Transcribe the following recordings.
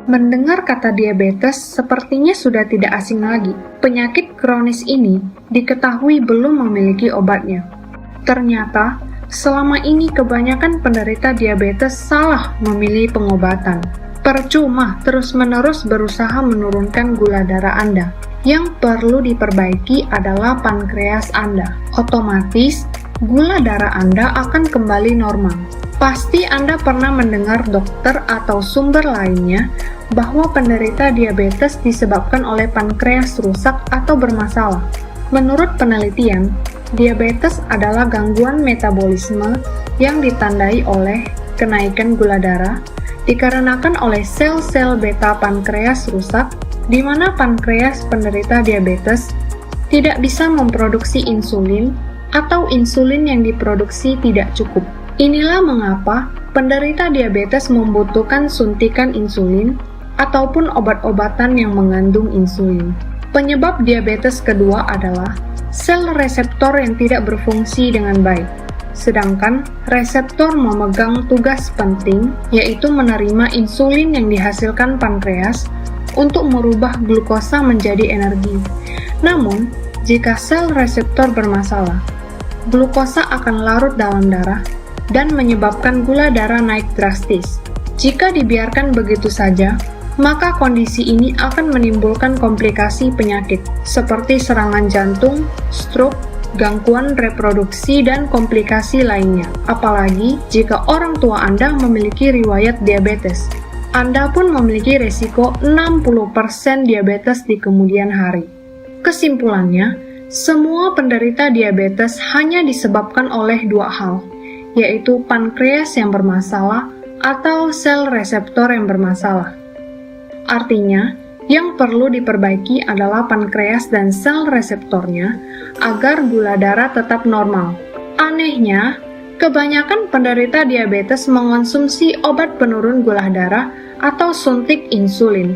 Mendengar kata diabetes sepertinya sudah tidak asing lagi. Penyakit kronis ini diketahui belum memiliki obatnya. Ternyata, selama ini kebanyakan penderita diabetes salah memilih pengobatan. Percuma terus-menerus berusaha menurunkan gula darah Anda. Yang perlu diperbaiki adalah pankreas Anda. Otomatis, gula darah Anda akan kembali normal. Pasti Anda pernah mendengar dokter atau sumber lainnya bahwa penderita diabetes disebabkan oleh pankreas rusak atau bermasalah. Menurut penelitian, diabetes adalah gangguan metabolisme yang ditandai oleh kenaikan gula darah dikarenakan oleh sel-sel beta pankreas rusak, di mana pankreas penderita diabetes tidak bisa memproduksi insulin atau insulin yang diproduksi tidak cukup. Inilah mengapa penderita diabetes membutuhkan suntikan insulin ataupun obat-obatan yang mengandung insulin. Penyebab diabetes kedua adalah sel reseptor yang tidak berfungsi dengan baik. Sedangkan reseptor memegang tugas penting, yaitu menerima insulin yang dihasilkan pankreas untuk merubah glukosa menjadi energi. Namun, jika sel reseptor bermasalah, glukosa akan larut dalam darah dan menyebabkan gula darah naik drastis. Jika dibiarkan begitu saja, maka kondisi ini akan menimbulkan komplikasi penyakit seperti serangan jantung, stroke, gangguan reproduksi, dan komplikasi lainnya. Apalagi jika orang tua Anda memiliki riwayat diabetes. Anda pun memiliki resiko 60% diabetes di kemudian hari. Kesimpulannya, semua penderita diabetes hanya disebabkan oleh dua hal, yaitu pankreas yang bermasalah atau sel reseptor yang bermasalah. Artinya, yang perlu diperbaiki adalah pankreas dan sel reseptornya agar gula darah tetap normal. Anehnya, kebanyakan penderita diabetes mengonsumsi obat penurun gula darah atau suntik insulin.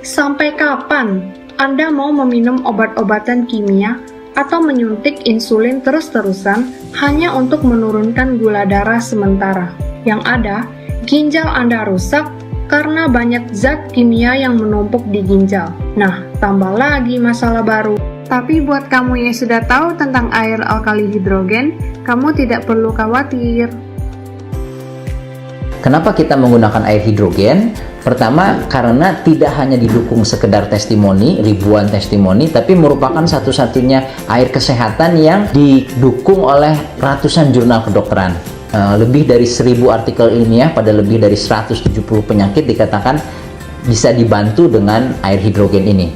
Sampai kapan Anda mau meminum obat-obatan kimia atau menyuntik insulin terus-terusan hanya untuk menurunkan gula darah sementara? Yang ada, ginjal Anda rusak karena banyak zat kimia yang menumpuk di ginjal. Nah, tambah lagi masalah baru. Tapi buat kamu yang sudah tahu tentang air alkali hidrogen, kamu tidak perlu khawatir. Kenapa kita menggunakan air hidrogen? Pertama, karena tidak hanya didukung sekedar testimoni, ribuan testimoni, tapi merupakan satu-satunya air kesehatan yang didukung oleh ratusan jurnal kedokteran. Lebih dari 1000 artikel ilmiah pada lebih dari 170 penyakit dikatakan bisa dibantu dengan air hidrogen ini.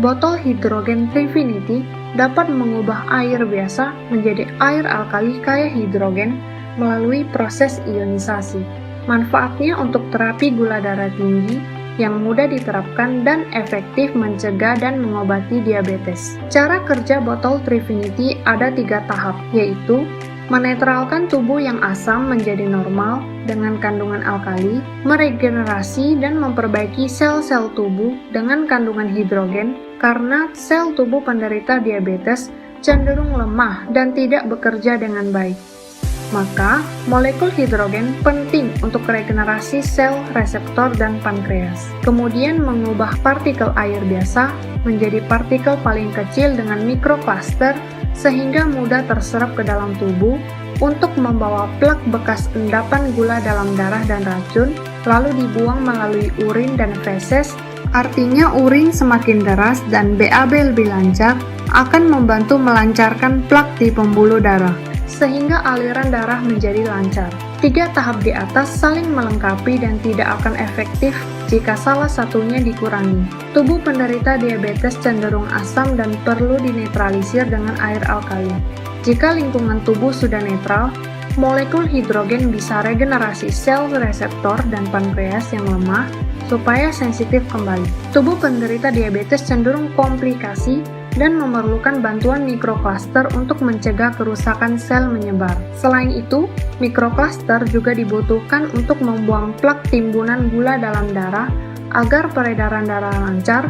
Botol hidrogen Trifinity dapat mengubah air biasa menjadi air alkali kaya hidrogen melalui proses ionisasi. Manfaatnya untuk terapi gula darah tinggi yang mudah diterapkan dan efektif mencegah dan mengobati diabetes. Cara kerja botol Trifinity ada 3 tahap, yaitu menetralkan tubuh yang asam menjadi normal dengan kandungan alkali, meregenerasi dan memperbaiki sel-sel tubuh dengan kandungan hidrogen karena sel tubuh penderita diabetes cenderung lemah dan tidak bekerja dengan baik. Maka, molekul hidrogen penting untuk regenerasi sel reseptor dan pankreas. Kemudian mengubah partikel air biasa menjadi partikel paling kecil dengan mikrokluster sehingga mudah terserap ke dalam tubuh untuk membawa plak bekas endapan gula dalam darah dan racun, lalu dibuang melalui urin dan feses. Artinya urin semakin deras dan BAB lebih lancar akan membantu melancarkan plak di pembuluh darah, sehingga aliran darah menjadi lancar. 3 tahap di atas saling melengkapi dan tidak akan efektif jika salah satunya dikurangi. Tubuh penderita diabetes cenderung asam dan perlu dinetralisir dengan air alkali. Jika lingkungan tubuh sudah netral, molekul hidrogen bisa regenerasi sel reseptor dan pankreas yang lemah supaya sensitif kembali. Tubuh penderita diabetes cenderung komplikasi dan memerlukan bantuan mikrokluster untuk mencegah kerusakan sel menyebar. Selain itu, mikrokluster juga dibutuhkan untuk membuang plak timbunan gula dalam darah agar peredaran darah lancar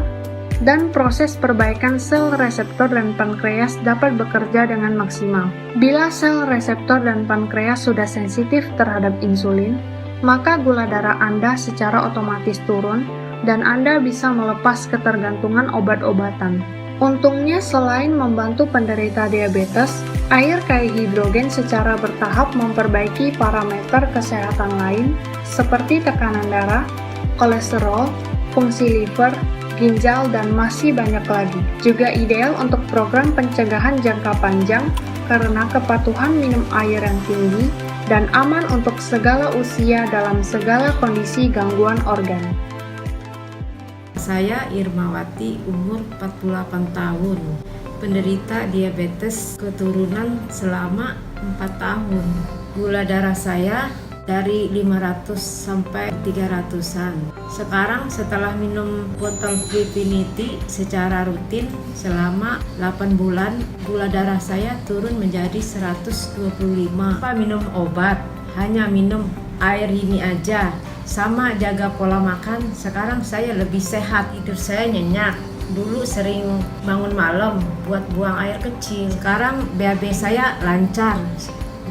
dan proses perbaikan sel reseptor dan pankreas dapat bekerja dengan maksimal. Bila sel reseptor dan pankreas sudah sensitif terhadap insulin, maka gula darah Anda secara otomatis turun dan Anda bisa melepas ketergantungan obat-obatan. Untungnya selain membantu penderita diabetes, air kaya hidrogen secara bertahap memperbaiki parameter kesehatan lain seperti tekanan darah, kolesterol, fungsi liver, ginjal, dan masih banyak lagi. Juga ideal untuk program pencegahan jangka panjang karena kepatuhan minum air yang tinggi dan aman untuk segala usia dalam segala kondisi gangguan organ. Saya Irmawati, umur 48 tahun, penderita diabetes keturunan selama 4 tahun. Gula darah saya dari 500 sampai 300-an. Sekarang setelah minum botol Prefinity secara rutin selama 8 bulan, gula darah saya turun menjadi 125. Tanpa minum obat, hanya minum air ini aja, sama jaga pola makan. Sekarang saya lebih sehat, tidur saya nyenyak. Dulu sering bangun malam buat buang air kecil. Sekarang BAB saya lancar.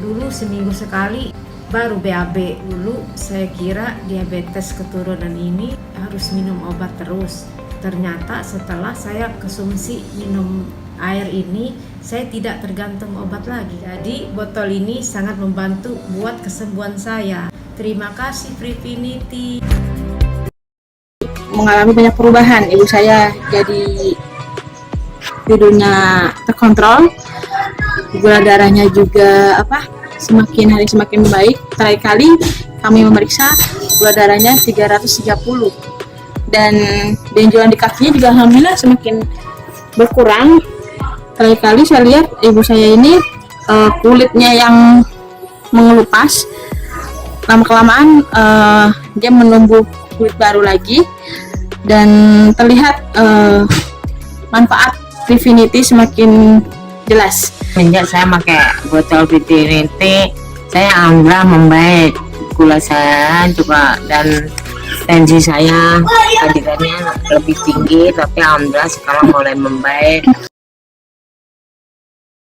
Dulu seminggu sekali baru BAB. Dulu saya kira diabetes keturunan ini harus minum obat terus. Ternyata setelah saya konsumsi minum air ini, saya tidak tergantung obat lagi. Jadi botol ini sangat membantu buat kesembuhan saya. Terima kasih Prefinity. Mengalami banyak perubahan. Ibu saya jadi tidurnya terkontrol, gula darahnya juga semakin hari semakin baik. Terakhir kali kami memeriksa gula darahnya 330 dan benjolan di kakinya juga alhamdulillah semakin berkurang. Terakhir kali saya lihat ibu saya ini kulitnya yang mengelupas, lama-kelamaan dia menumbuh kulit baru lagi dan terlihat manfaat Prefinity semakin jelas. Sejak saya pakai botol Prefinity, saya alhamdulillah membaik. Gula saya juga dan tensi saya tadinya lebih tinggi, tapi alhamdulillah sekarang mulai membaik.